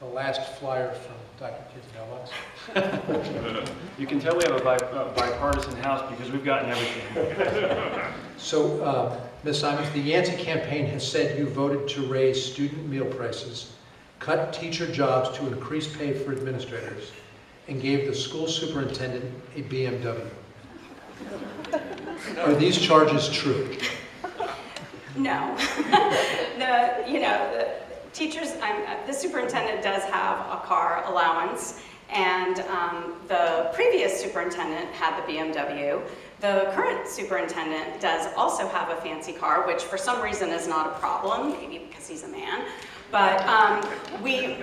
the last flyer from Dr. Kidd's mailbox. You can tell we have a bipartisan house because we've gotten everything. So, Ms. Simons, the Yancey campaign has said you voted to raise student meal prices, cut teacher jobs to increase pay for administrators, and gave the school superintendent a BMW. Are these charges true? No. The teachers, the superintendent does have a car allowance, and the previous superintendent had the BMW. The current superintendent does also have a fancy car, which for some reason is not a problem, maybe because he's a man. But we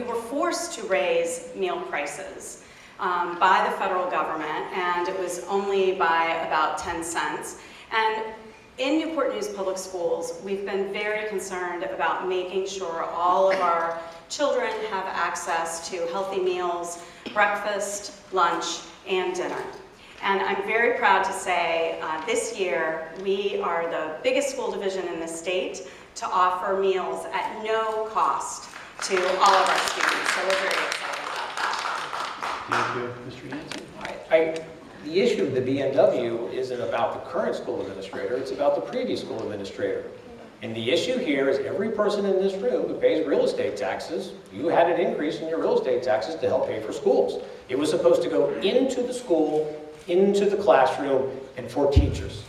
were forced to raise meal prices by the federal government, and it was only by about 10 cents. And in Newport News Public Schools, we've been very concerned about making sure all of our children have access to healthy meals, breakfast, lunch, and dinner. And I'm very proud to say this year we are the biggest school division in the state to offer meals at no cost to all of our students. So we're very excited about that. Thank you, Mr. Yancey. The issue of the BMW isn't about the current school administrator, it's about the previous school administrator. And the issue here is every person in this room who pays real estate taxes, you had an increase in your real estate taxes to help pay for schools. It was supposed to go into the school, into the classroom, and for teachers.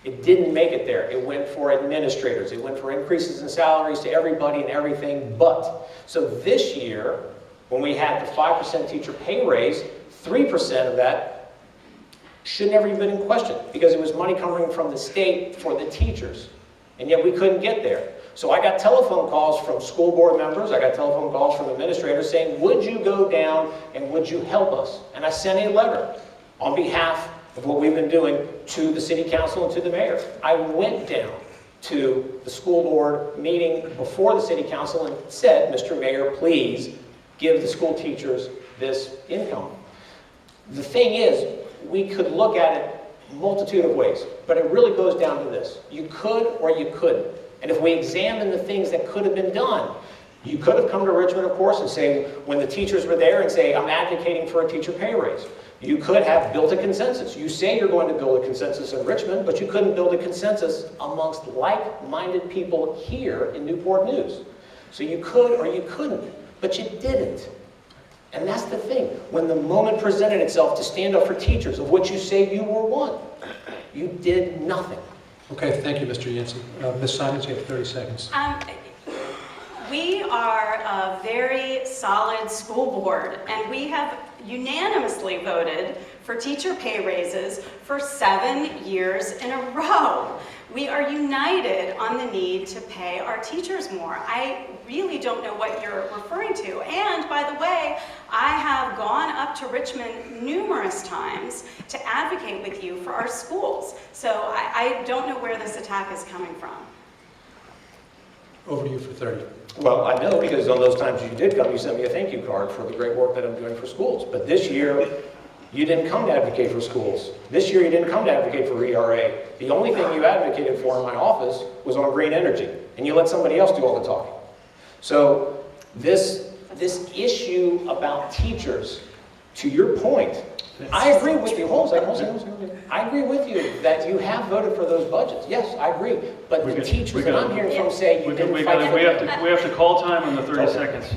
It didn't make it there. It went for administrators. It went for increases in salaries to everybody and everything but. So this year, when we had the 5% teacher pay raise, 3% of that should never have been in question because it was money coming from the state for the teachers. And yet we couldn't get there. So I got telephone calls from school board members, I got telephone calls from administrators saying, would you go down and would you help us? And I sent a letter on behalf of what we've been doing to the city council and to the mayor. I went down to the school board meeting before the city council and said, Mr. Mayor, please give the school teachers this income. The thing is, we could look at it a multitude of ways, but it really goes down to this. You could or you couldn't. And if we examine the things that could have been done, you could have come to Richmond, of course, and say, when the teachers were there and say, I'm advocating for a teacher pay raise. You could have built a consensus. You say you're going to build a consensus in Richmond, but you couldn't build a consensus amongst like-minded people here in Newport News. So you could or you couldn't, but you didn't. And that's the thing. When the moment presented itself to stand up for teachers, of which you say you were one, you did nothing. Okay, thank you, Mr. Yancey. Ms. Simons, you have 30 seconds. We are a very solid school board, and we have unanimously voted for teacher pay raises for 7 years in a row. We are united on the need to pay our teachers more. I really don't know what you're referring to. And by the way, I have gone up to Richmond numerous times to advocate with you for our schools. So I don't know where this attack is coming from. Over to you for 30. Well, I know because on those times you did come, you sent me a thank you card for the great work that I'm doing for schools. But this year, you didn't come to advocate for schools. This year, you didn't come to advocate for ERA. The only thing you advocated for in my office was on green energy, and you let somebody else do all the talking. So this issue about teachers, to your point, I agree with you. Hold on a second. I agree with you that you have voted for those budgets. Yes, I agree. But the teachers that I'm hearing from say you didn't fight for them. We have to call time on the 30 seconds.